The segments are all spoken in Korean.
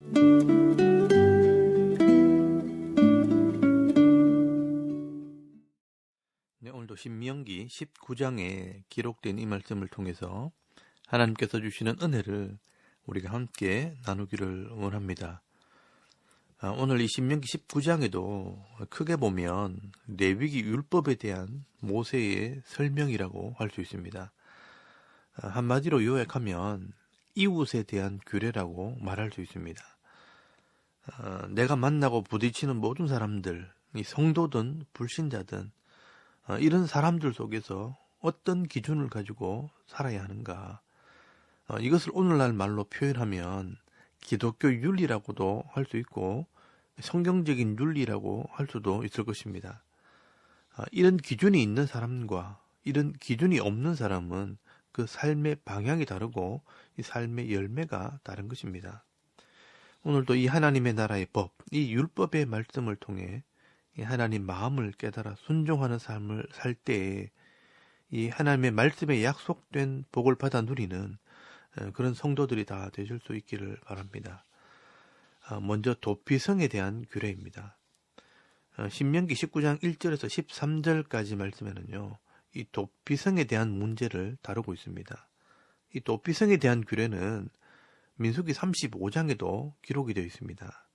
네, 오늘도 신명기 19장에 기록된 이 말씀을 통해서 하나님께서 주시는 은혜를 우리가 함께 나누기를 원합니다. 오늘 이 신명기 19장에도 크게 보면 레위기 율법에 대한 모세의 설명이라고 할 수 있습니다. 한마디로 요약하면 이웃에 대한 규례라고 말할 수 있습니다. 내가 만나고 부딪히는 모든 사람들, 이 성도든 불신자든 이런 사람들 속에서 어떤 기준을 가지고 살아야 하는가, 이것을 오늘날 말로 표현하면 기독교 윤리라고도 할 수 있고 성경적인 윤리라고 할 수도 있을 것입니다. 이런 기준이 있는 사람과 이런 기준이 없는 사람은 그 삶의 방향이 다르고 이 삶의 열매가 다른 것입니다. 오늘도 이 하나님의 나라의 법, 이 율법의 말씀을 통해 이 하나님 마음을 깨달아 순종하는 삶을 살 때에 이 하나님의 말씀에 약속된 복을 받아 누리는 그런 성도들이 다 되실 수 있기를 바랍니다. 먼저 도피성에 대한 규례입니다. 신명기 19장 1절에서 13절까지 말씀에는요, 이 도피성에 대한 문제를 다루고 있습니다. 이 도피성에 대한 규례는 민수기 35장에도 기록이 되어 있습니다.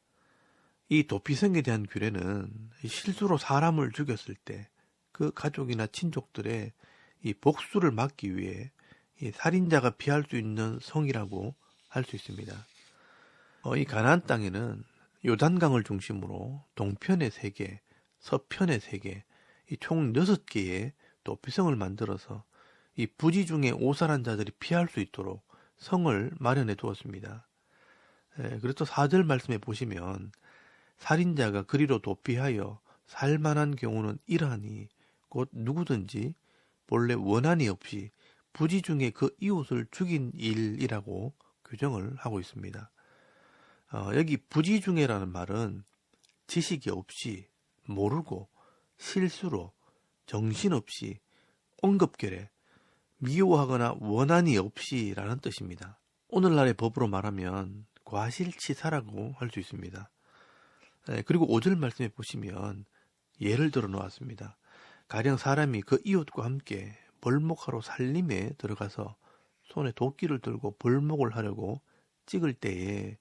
이 도피성에 대한 규례는 실수로 사람을 죽였을 때 그 가족이나 친족들의 이 복수를 막기 위해 이 살인자가 피할 수 있는 성이라고 할 수 있습니다. 이 가나안 땅에는 요단강을 중심으로 동편에 3개, 서편에 3개, 이 총 6개의 도피성을 만들어서 이 부지 중에 오살한 자들이 피할 수 있도록 성을 마련해 두었습니다. 그래서 4절 말씀에 보시면 살인자가 그리로 도피하여 살만한 경우는 이러하니 곧 누구든지 본래 원한이 없이 부지 중에 그 이웃을 죽인 일이라고 규정을 하고 있습니다. 여기 부지 중에라는 말은 지식이 없이, 모르고, 실수로, 정신없이, 옹겁결에, 미워하거나 원한이 없이 라는 뜻입니다. 오늘날의 법으로 말하면 과실치사라고 할 수 있습니다. 그리고 5절 말씀에 보시면 예를 들어 놓았습니다. 가령 사람이 그 이웃과 함께 벌목하러 살림에 들어가서 손에 도끼를 들고 벌목을 하려고 찍을 때에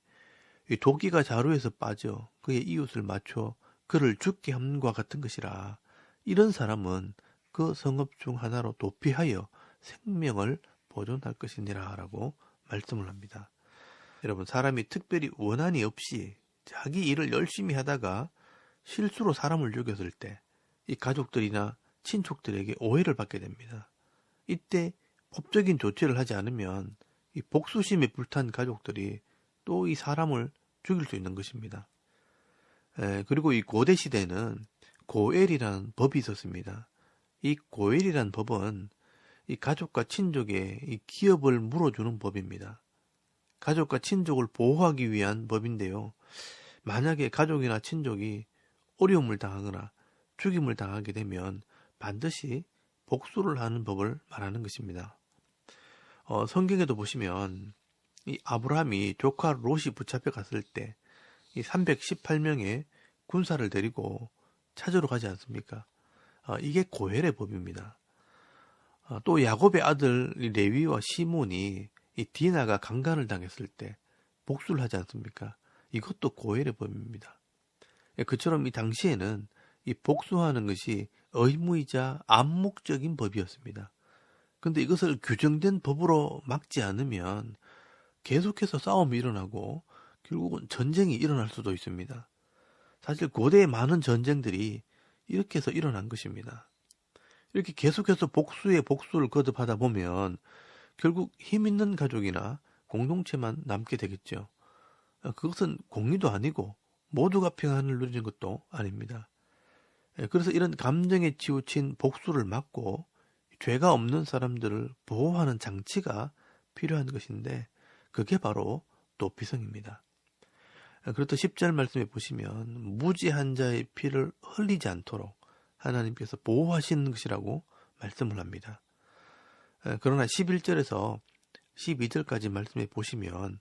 이 도끼가 자루에서 빠져 그의 이웃을 맞춰 그를 죽게 함과 같은 것이라. 이런 사람은 그 성읍 중 하나로 도피하여 생명을 보존할 것이니라 라고 말씀을 합니다. 여러분, 사람이 특별히 원한이 없이 자기 일을 열심히 하다가 실수로 사람을 죽였을 때 이 가족들이나 친족들에게 오해를 받게 됩니다. 이때 법적인 조치를 하지 않으면 이 복수심에 불탄 가족들이 또 이 사람을 죽일 수 있는 것입니다. 그리고 이 고대 시대에는 고엘이라는 법이 있었습니다. 이 고엘이라는 법은 이 가족과 친족의 이 기업을 물어주는 법입니다. 가족과 친족을 보호하기 위한 법인데요. 만약에 가족이나 친족이 어려움을 당하거나 죽임을 당하게 되면 반드시 복수를 하는 법을 말하는 것입니다. 성경에도 보시면 이 아브라함이 조카 롯이 붙잡혀 갔을 때 이 318명의 군사를 데리고 찾으러 가지 않습니까? 이게 고헬의 법입니다. 또 야곱의 아들 레위와 시몬이 이 디나가 강간을 당했을 때 복수를 하지 않습니까? 이것도 고헬의 법입니다. 그처럼 이 당시에는 이 복수하는 것이 의무이자 암묵적인 법이었습니다. 근데 이것을 규정된 법으로 막지 않으면 계속해서 싸움이 일어나고 결국은 전쟁이 일어날 수도 있습니다. 사실 고대의 많은 전쟁들이 이렇게 해서 일어난 것입니다. 이렇게 계속해서 복수에 복수를 거듭하다 보면 결국 힘 있는 가족이나 공동체만 남게 되겠죠. 그것은 공의도 아니고 모두가 평안을 누리는 것도 아닙니다. 그래서 이런 감정에 치우친 복수를 막고 죄가 없는 사람들을 보호하는 장치가 필요한 것인데 그게 바로 도피성입니다. 그렇다 10절 말씀에 보시면 무지한 자의 피를 흘리지 않도록 하나님께서 보호하시는 것이라고 말씀을 합니다. 그러나 11절에서 12절까지 말씀해 보시면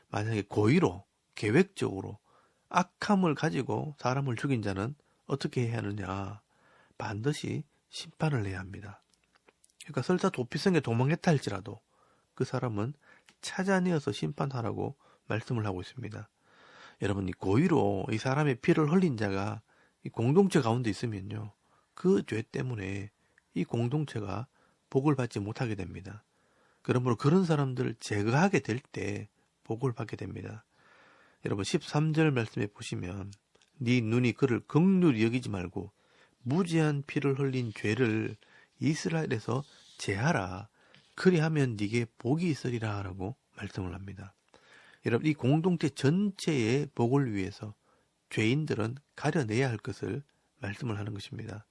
만약에 고의로 계획적으로 악함을 가지고 사람을 죽인 자는 어떻게 해야 하느냐? 반드시 심판을 해야 합니다. 그러니까 설사 도피성에 도망했다 할지라도 그 사람은 찾아내어서 심판하라고 말씀을 하고 있습니다. 여러분, 이 고의로 이 사람의 피를 흘린 자가 이 공동체 가운데 있으면요, 그 죄 때문에 이 공동체가 복을 받지 못하게 됩니다. 그러므로 그런 사람들을 제거하게 될 때 복을 받게 됩니다. 여러분, 13절 말씀에 보시면 네 눈이 그를 긍휼히 여기지 말고 무지한 피를 흘린 죄를 이스라엘에서 제하라. 그리하면 네게 복이 있으리라 라고 말씀을 합니다. 여러분, 이 공동체 전체의 복을 위해서 죄인들은 가려내야 할 것을 말씀을 하는 것입니다.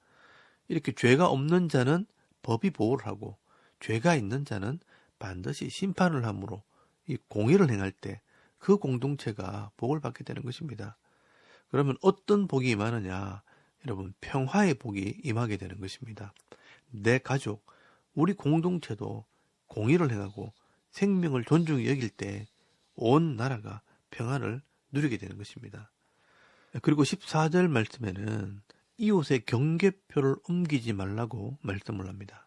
이렇게 죄가 없는 자는 법이 보호를 하고 죄가 있는 자는 반드시 심판을 함으로 이 공의를 행할 때 그 공동체가 복을 받게 되는 것입니다. 그러면 어떤 복이 임하느냐? 여러분, 평화의 복이 임하게 되는 것입니다. 내 가족, 우리 공동체도 공의를 행하고 생명을 존중히 여길 때 온 나라가 평안을 누리게 되는 것입니다. 그리고 14절 말씀에는 이웃의 경계표를 옮기지 말라고 말씀을 합니다.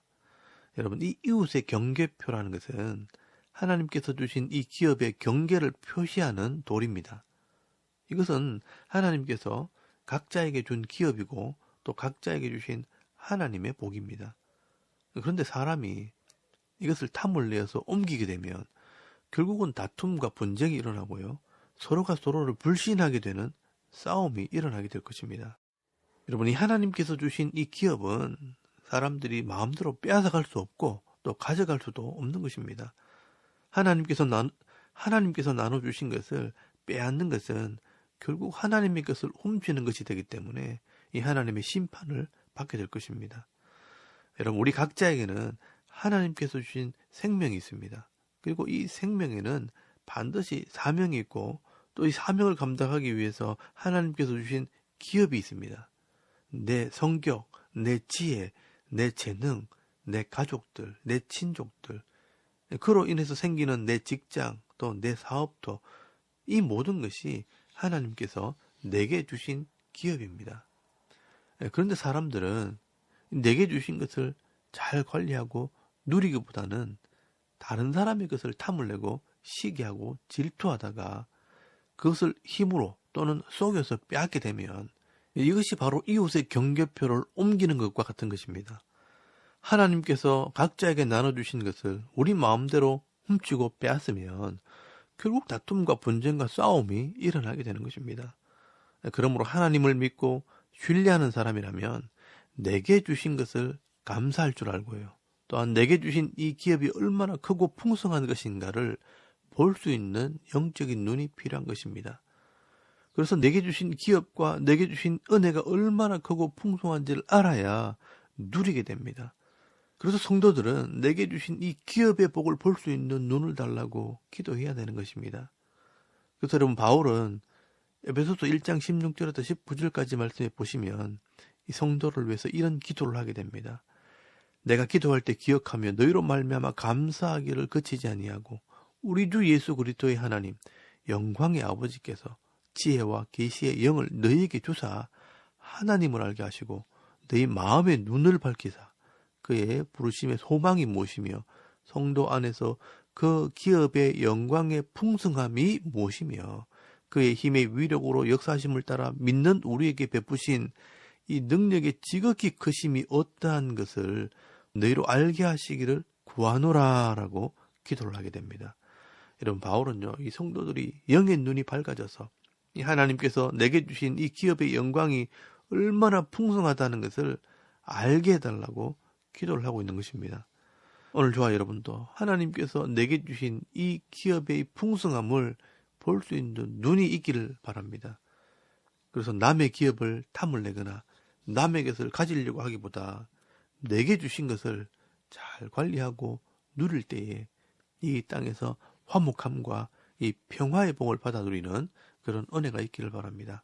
여러분, 이 이웃의 경계표라는 것은 하나님께서 주신 이 기업의 경계를 표시하는 돌입니다. 이것은 하나님께서 각자에게 준 기업이고 또 각자에게 주신 하나님의 복입니다. 그런데 사람이 이것을 탐을 내어서 옮기게 되면 결국은 다툼과 분쟁이 일어나고요, 서로가 서로를 불신하게 되는 싸움이 일어나게 될 것입니다. 여러분, 이 하나님께서 주신 이 기업은 사람들이 마음대로 빼앗아갈 수 없고 또 가져갈 수도 없는 것입니다. 하나님께서 나눠주신 것을 빼앗는 것은 결국 하나님의 것을 훔치는 것이 되기 때문에 이 하나님의 심판을 받게 될 것입니다. 여러분, 우리 각자에게는 하나님께서 주신 생명이 있습니다. 그리고 이 생명에는 반드시 사명이 있고 또 이 사명을 감당하기 위해서 하나님께서 주신 기업이 있습니다. 내 성격, 내 지혜, 내 재능, 내 가족들, 내 친족들, 그로 인해서 생기는 내 직장, 또 내 사업도, 이 모든 것이 하나님께서 내게 주신 기업입니다. 그런데 사람들은 내게 주신 것을 잘 관리하고 누리기보다는 다른 사람의 것을 탐을 내고 시기하고 질투하다가 그것을 힘으로 또는 속여서 빼앗게 되면 이것이 바로 이웃의 경계표를 옮기는 것과 같은 것입니다. 하나님께서 각자에게 나눠주신 것을 우리 마음대로 훔치고 빼앗으면 결국 다툼과 분쟁과 싸움이 일어나게 되는 것입니다. 그러므로 하나님을 믿고 신뢰하는 사람이라면 내게 주신 것을 감사할 줄 알고요, 또한 내게 주신 이 기업이 얼마나 크고 풍성한 것인가를 볼 수 있는 영적인 눈이 필요한 것입니다. 그래서 내게 주신 기업과 내게 주신 은혜가 얼마나 크고 풍성한지를 알아야 누리게 됩니다. 그래서 성도들은 내게 주신 이 기업의 복을 볼 수 있는 눈을 달라고 기도해야 되는 것입니다. 그래서 여러분, 바울은 에베소서 1장 16절에서 19절까지 말씀해 보시면 이 성도를 위해서 이런 기도를 하게 됩니다. 내가 기도할 때 기억하며 너희로 말미암아 감사하기를 그치지 아니하고 우리 주 예수 그리스도의 하나님 영광의 아버지께서 지혜와 계시의 영을 너희에게 주사 하나님을 알게 하시고 너희 마음의 눈을 밝히사 그의 부르심의 소망이 무엇이며 성도 안에서 그 기업의 영광의 풍성함이 무엇이며 그의 힘의 위력으로 역사하심을 따라 믿는 우리에게 베푸신 이 능력의 지극히 크심이 어떠한 것을 너희로 알게 하시기를 구하노라라고 기도를 하게 됩니다. 여러분, 바울은요, 이 성도들이 영의 눈이 밝아져서 이 하나님께서 내게 주신 이 기업의 영광이 얼마나 풍성하다는 것을 알게 해달라고 기도를 하고 있는 것입니다. 오늘 저와 여러분도 하나님께서 내게 주신 이 기업의 풍성함을 볼 수 있는 눈이 있기를 바랍니다. 그래서 남의 기업을 탐을 내거나 남의 것을 가지려고 하기보다 내게 주신 것을 잘 관리하고 누릴 때에 이 땅에서 화목함과 이 평화의 복을 받아 누리는 그런 은혜가 있기를 바랍니다.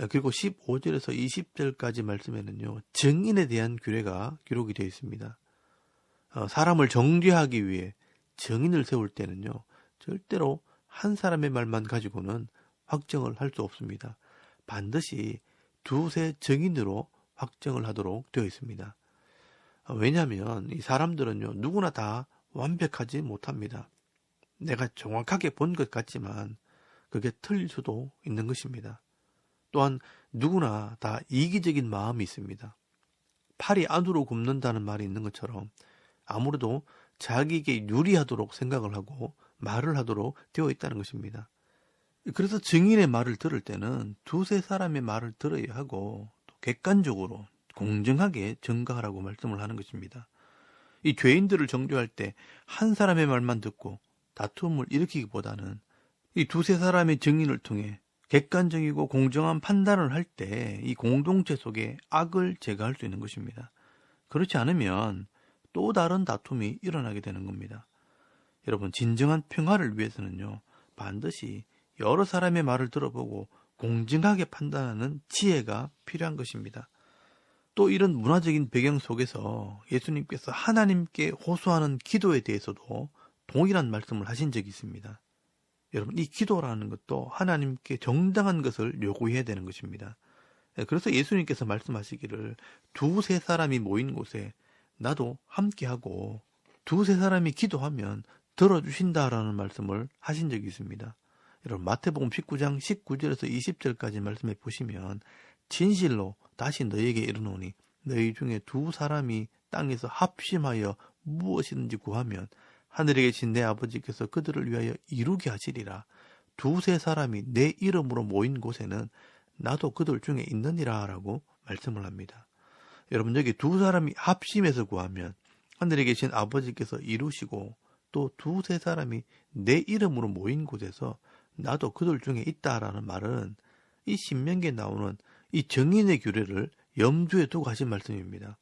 그리고 15절에서 20절까지 말씀에는요, 정인에 대한 규례가 기록이 되어 있습니다. 사람을 정죄하기 위해 정인을 세울 때는요, 절대로 한 사람의 말만 가지고는 확정을 할 수 없습니다. 반드시 두세 증인으로 확정을 하도록 되어 있습니다. 왜냐하면 이 사람들은요, 누구나 다 완벽하지 못합니다. 내가 정확하게 본 것 같지만 그게 틀릴 수도 있는 것입니다. 또한 누구나 다 이기적인 마음이 있습니다. 팔이 안으로 굽는다는 말이 있는 것처럼 아무래도 자기에게 유리하도록 생각을 하고 말을 하도록 되어 있다는 것입니다. 그래서 증인의 말을 들을 때는 두세 사람의 말을 들어야 하고 또 객관적으로 공정하게 증거하라고 말씀을 하는 것입니다. 이 죄인들을 정죄할 때 한 사람의 말만 듣고 다툼을 일으키기보다는 이 두세 사람의 증인을 통해 객관적이고 공정한 판단을 할 때 이 공동체 속에 악을 제거할 수 있는 것입니다. 그렇지 않으면 또 다른 다툼이 일어나게 되는 겁니다. 여러분, 진정한 평화를 위해서는요, 반드시 여러 사람의 말을 들어보고 공정하게 판단하는 지혜가 필요한 것입니다. 또 이런 문화적인 배경 속에서 예수님께서 하나님께 호소하는 기도에 대해서도 동일한 말씀을 하신 적이 있습니다. 여러분, 이 기도라는 것도 하나님께 정당한 것을 요구해야 되는 것입니다. 그래서 예수님께서 말씀하시기를 두세 사람이 모인 곳에 나도 함께하고 두세 사람이 기도하면 들어주신다라는 말씀을 하신 적이 있습니다. 여러분, 마태복음 19장 19절에서 20절까지 말씀해 보시면 진실로 다시 너희에게 이르노니 너희 중에 두 사람이 땅에서 합심하여 무엇이든지 구하면 하늘에 계신 내 아버지께서 그들을 위하여 이루게 하시리라. 두세 사람이 내 이름으로 모인 곳에는 나도 그들 중에 있느니라 라고 말씀을 합니다. 여러분, 여기 두 사람이 합심해서 구하면 하늘에 계신 아버지께서 이루시고 또 두세 사람이 내 이름으로 모인 곳에서 나도 그들 중에 있다라는 말은 이 신명기에 나오는 이 정인의 규례를 염두에 두고 하신 말씀입니다.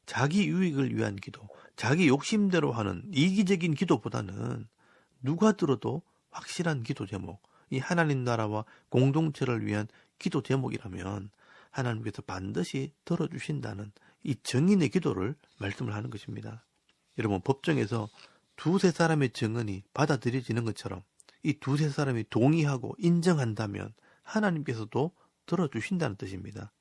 자기 유익을 위한 기도, 자기 욕심대로 하는 이기적인 기도보다는 누가 들어도 확실한 기도 제목, 이 하나님 나라와 공동체를 위한 기도 제목이라면 하나님께서 반드시 들어주신다는 이 정인의 기도를 말씀을 하는 것입니다. 여러분, 법정에서 두세 사람의 증언이 받아들여지는 것처럼 이 두세 사람이 동의하고 인정한다면 하나님께서도 들어주신다는 뜻입니다.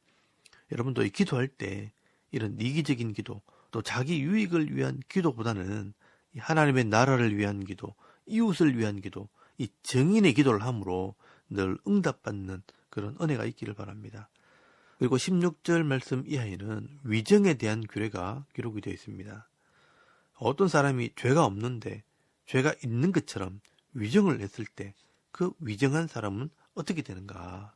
여러분도 이 기도할 때 이런 이기적인 기도, 또 자기 유익을 위한 기도보다는 하나님의 나라를 위한 기도, 이웃을 위한 기도, 이 정인의 기도를 함으로 늘 응답받는 그런 은혜가 있기를 바랍니다. 그리고 16절 말씀 이하에는 위정에 대한 규례가 기록이 되어 있습니다. 어떤 사람이 죄가 없는데 죄가 있는 것처럼 위정을 했을 때 그 위정한 사람은 어떻게 되는가?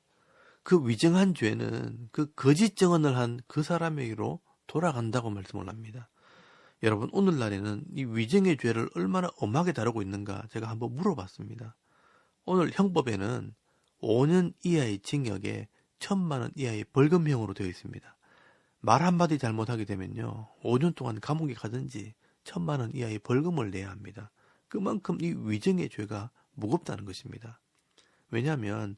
그 위정한 죄는 그 거짓 증언을 한 그 사람에게로 돌아간다고 말씀을 합니다. 여러분, 오늘날에는 이 위정의 죄를 얼마나 엄하게 다루고 있는가 제가 한번 물어봤습니다. 오늘 형법에는 5년 이하의 징역에 1,000만 원 이하의 벌금형으로 되어 있습니다. 말 한마디 잘못하게 되면요, 5년 동안 감옥에 가든지 1,000만 원 이하의 벌금을 내야 합니다. 그만큼 이 위정의 죄가 무겁다는 것입니다. 왜냐하면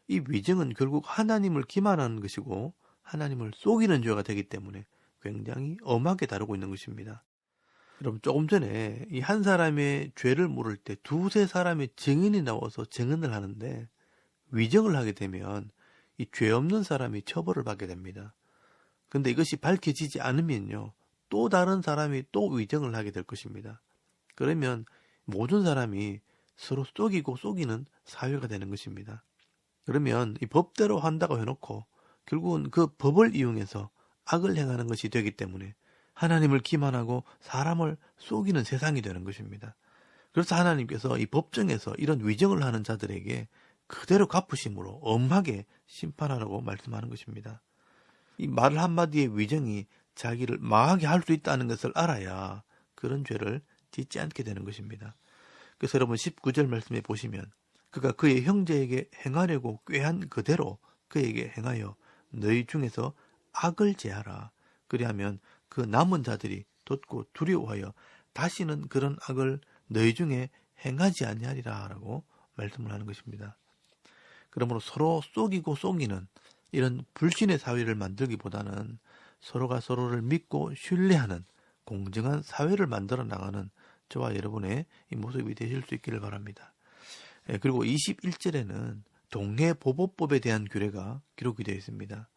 이 위정은 결국 하나님을 기만하는 것이고 하나님을 속이는 죄가 되기 때문에 굉장히 엄하게 다루고 있는 것입니다. 여러분, 조금 전에 이 한 사람의 죄를 물을 때 두세 사람의 증인이 나와서 증언을 하는데 위정을 하게 되면 이 죄 없는 사람이 처벌을 받게 됩니다. 근데 이것이 밝혀지지 않으면요, 또 다른 사람이 또 위정을 하게 될 것입니다. 그러면 모든 사람이 서로 속이는 사회가 되는 것입니다. 그러면 이 법대로 한다고 해놓고 결국은 그 법을 이용해서 악을 행하는 것이 되기 때문에 하나님을 기만하고 사람을 속이는 세상이 되는 것입니다. 그래서 하나님께서 이 법정에서 이런 위정을 하는 자들에게 그대로 갚으심으로 엄하게 심판하라고 말씀하는 것입니다. 이 말 한마디의 위정이 자기를 망하게 할 수 있다는 것을 알아야 그런 죄를 짓지 않게 되는 것입니다. 그래서 여러분, 19절 말씀에 보시면 그가 그의 형제에게 행하려고 꾀한 그대로 그에게 행하여 너희 중에서 악을 제하라. 그리하면 그 남은 자들이 돋고 두려워하여 다시는 그런 악을 너희 중에 행하지 아니하리라 라고 말씀을 하는 것입니다. 그러므로 서로 속이는 이런 불신의 사회를 만들기보다는 서로가 서로를 믿고 신뢰하는 공정한 사회를 만들어 나가는 저와 여러분의 이 모습이 되실 수 있기를 바랍니다. 그리고 21절에는 동해보복법에 대한 규례가 기록이 되어 있습니다.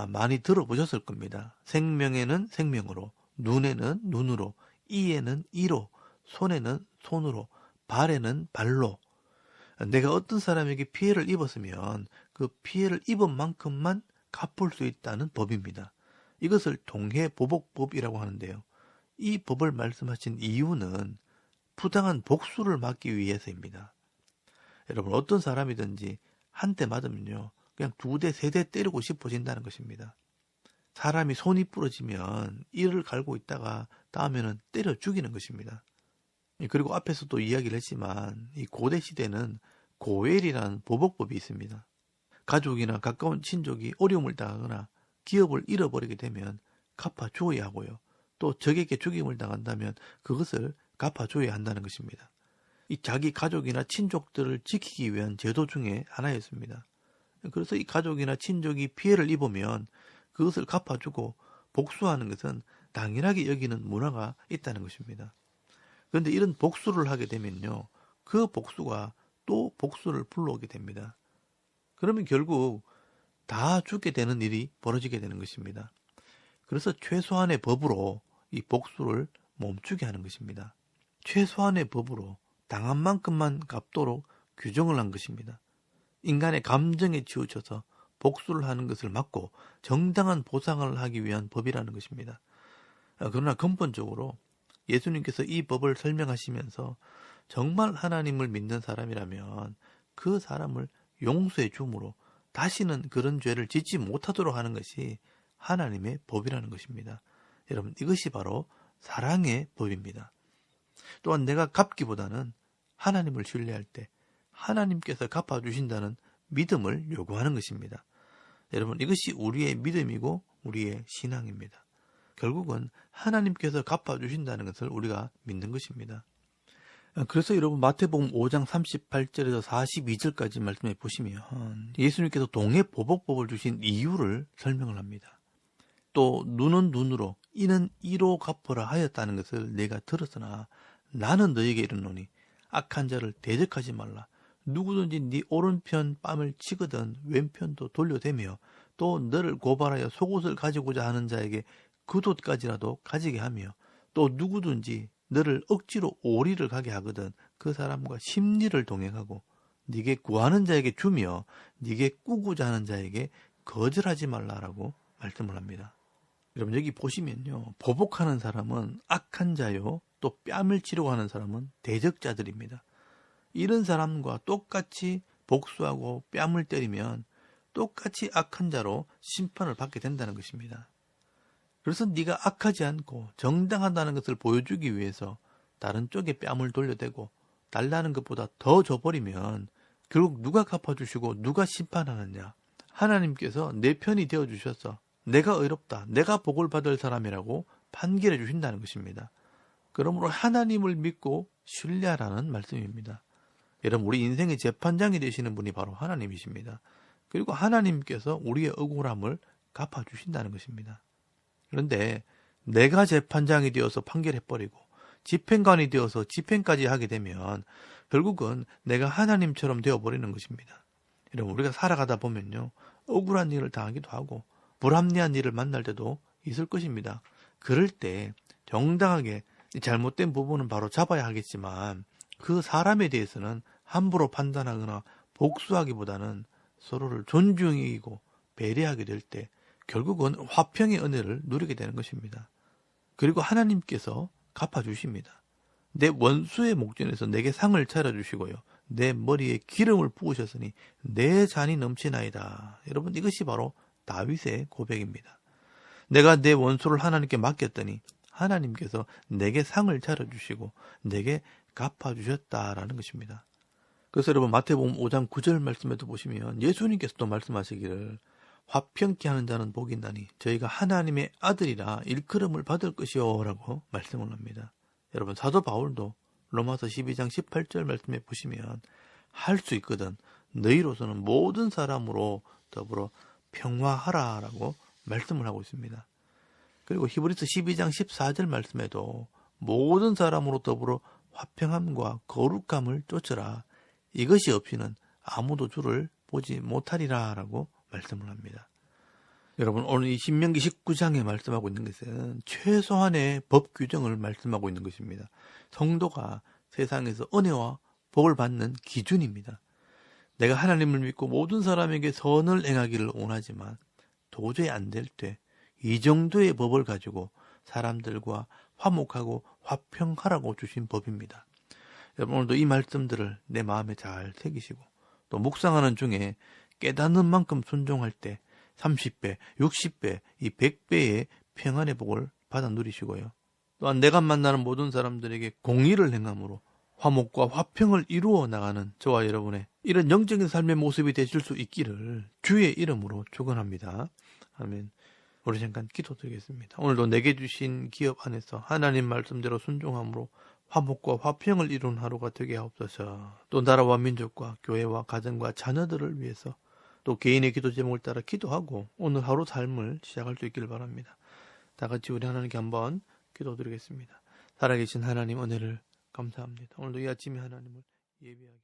많이 들어보셨을 겁니다. 생명에는 생명으로, 눈에는 눈으로, 이에는 이로, 손에는 손으로, 발에는 발로. 내가 어떤 사람에게 피해를 입었으면 그 피해를 입은 만큼만 갚을 수 있다는 법입니다. 이것을 동해보복법이라고 하는데요. 이 법을 말씀하신 이유는 부당한 복수를 막기 위해서입니다. 여러분, 어떤 사람이든지 한 대 맞으면요, 그냥 2대, 3대 때리고 싶어진다는 것입니다. 사람이 손이 부러지면 이를 갈고 있다가 다음에는 때려 죽이는 것입니다. 그리고 앞에서도 이야기를 했지만 이 고대 시대는 고엘이라는 보복법이 있습니다. 가족이나 가까운 친족이 어려움을 당하거나 기업을 잃어버리게 되면 갚아줘야 하고요. 또 적에게 죽임을 당한다면 그것을 갚아줘야 한다는 것입니다. 이 자기 가족이나 친족들을 지키기 위한 제도 중에 하나였습니다. 그래서 이 가족이나 친족이 피해를 입으면 그것을 갚아주고 복수하는 것은 당연하게 여기는 문화가 있다는 것입니다. 그런데 이런 복수를 하게 되면요, 그 복수가 또 복수를 불러오게 됩니다. 그러면 결국 다 죽게 되는 일이 벌어지게 되는 것입니다. 그래서 최소한의 법으로 이 복수를 멈추게 하는 것입니다. 최소한의 법으로 당한 만큼만 갚도록 규정을 한 것입니다. 인간의 감정에 치우쳐서 복수를 하는 것을 막고 정당한 보상을 하기 위한 법이라는 것입니다. 그러나 근본적으로 예수님께서 이 법을 설명하시면서 정말 하나님을 믿는 사람이라면 그 사람을 용서해 줌으로 다시는 그런 죄를 짓지 못하도록 하는 것이 하나님의 법이라는 것입니다. 여러분, 이것이 바로 사랑의 법입니다. 또한 내가 갚기보다는 하나님을 신뢰할 때 하나님께서 갚아주신다는 믿음을 요구하는 것입니다. 여러분, 이것이 우리의 믿음이고 우리의 신앙입니다. 결국은 하나님께서 갚아주신다는 것을 우리가 믿는 것입니다. 그래서 여러분, 마태복음 5장 38절에서 42절까지 말씀해 보시면 예수님께서 동해보복법을 주신 이유를 설명을 합니다. 또 눈은 눈으로 이는 이로 갚으라 하였다는 것을 내가 들었으나 나는 너에게 이르노니 악한 자를 대적하지 말라. 누구든지 네 오른편 뺨을 치거든 왼편도 돌려대며 또 너를 고발하여 속옷을 가지고자 하는 자에게 겉옷까지라도 가지게 하며 또 누구든지 너를 억지로 오리를 가게 하거든 그 사람과 심리를 동행하고 네게 구하는 자에게 주며 네게 꾸고자 하는 자에게 거절하지 말라라고 말씀을 합니다. 여러분, 여기 보시면요, 보복하는 사람은 악한 자요, 또 뺨을 치려고 하는 사람은 대적자들입니다. 이런 사람과 똑같이 복수하고 뺨을 때리면 똑같이 악한 자로 심판을 받게 된다는 것입니다. 그래서 네가 악하지 않고 정당하다는 것을 보여주기 위해서 다른 쪽에 뺨을 돌려대고 달라는 것보다 더 줘버리면 결국 누가 갚아주시고 누가 심판하느냐? 하나님께서 내 편이 되어주셔서 내가 의롭다, 내가 복을 받을 사람이라고 판결해 주신다는 것입니다. 그러므로 하나님을 믿고 신뢰하라는 말씀입니다. 여러분, 우리 인생의 재판장이 되시는 분이 바로 하나님이십니다. 그리고 하나님께서 우리의 억울함을 갚아주신다는 것입니다. 그런데 내가 재판장이 되어서 판결해버리고 집행관이 되어서 집행까지 하게 되면 결국은 내가 하나님처럼 되어버리는 것입니다. 여러분, 우리가 살아가다 보면요, 억울한 일을 당하기도 하고 불합리한 일을 만날 때도 있을 것입니다. 그럴 때 정당하게 잘못된 부분은 바로 잡아야 하겠지만 그 사람에 대해서는 함부로 판단하거나 복수하기보다는 서로를 존중히 여기고 배려하게 될 때 결국은 화평의 은혜를 누리게 되는 것입니다. 그리고 하나님께서 갚아주십니다. 내 원수의 목전에서 내게 상을 차려주시고요, 내 머리에 기름을 부으셨으니 내 잔이 넘치나이다. 여러분, 이것이 바로 다윗의 고백입니다. 내가 내 원수를 하나님께 맡겼더니 하나님께서 내게 상을 차려주시고 내게 갚아주셨다라는 것입니다. 그래서 여러분, 마태복음 5장 9절 말씀에도 보시면 예수님께서도 말씀하시기를 화평케 하는 자는 복이 있나니 저희가 하나님의 아들이라 일컬음을 받을 것이요 라고 말씀을 합니다. 여러분, 사도 바울도 로마서 12장 18절 말씀에 보시면 할 수 있거든 너희로서는 모든 사람으로 더불어 평화하라 라고 말씀을 하고 있습니다. 그리고 히브리서 12장 14절 말씀에도 모든 사람으로 더불어 화평함과 거룩함을 쫓으라. 이것이 없이는 아무도 주를 보지 못하리라 라고 말씀을 합니다. 여러분, 오늘 이 신명기 19장에 말씀하고 있는 것은 최소한의 법 규정을 말씀하고 있는 것입니다. 성도가 세상에서 은혜와 복을 받는 기준입니다. 내가 하나님을 믿고 모든 사람에게 선을 행하기를 원하지만 도저히 안 될 때 이 정도의 법을 가지고 사람들과 화목하고 화평하라고 주신 법입니다. 여러분, 오늘도 이 말씀들을 내 마음에 잘 새기시고 또 묵상하는 중에 깨닫는 만큼 순종할 때 30배, 60배, 이 100배의 평안의 복을 받아 누리시고요. 또한 내가 만나는 모든 사람들에게 공의를 행함으로 화목과 화평을 이루어 나가는 저와 여러분의 이런 영적인 삶의 모습이 되실 수 있기를 주의 이름으로 축원합니다. 아멘. 우리 잠깐 기도드리겠습니다. 오늘도 내게 주신 기업 안에서 하나님 말씀대로 순종함으로 화목과 화평을 이룬 하루가 되게 하옵소서. 또 나라와 민족과 교회와 가정과 자녀들을 위해서 또 개인의 기도 제목을 따라 기도하고 오늘 하루 삶을 시작할 수 있기를 바랍니다. 다 같이 우리 하나님께 한번 기도드리겠습니다. 살아계신 하나님 은혜를 감사합니다. 오늘도 이 아침에 하나님을 예비하게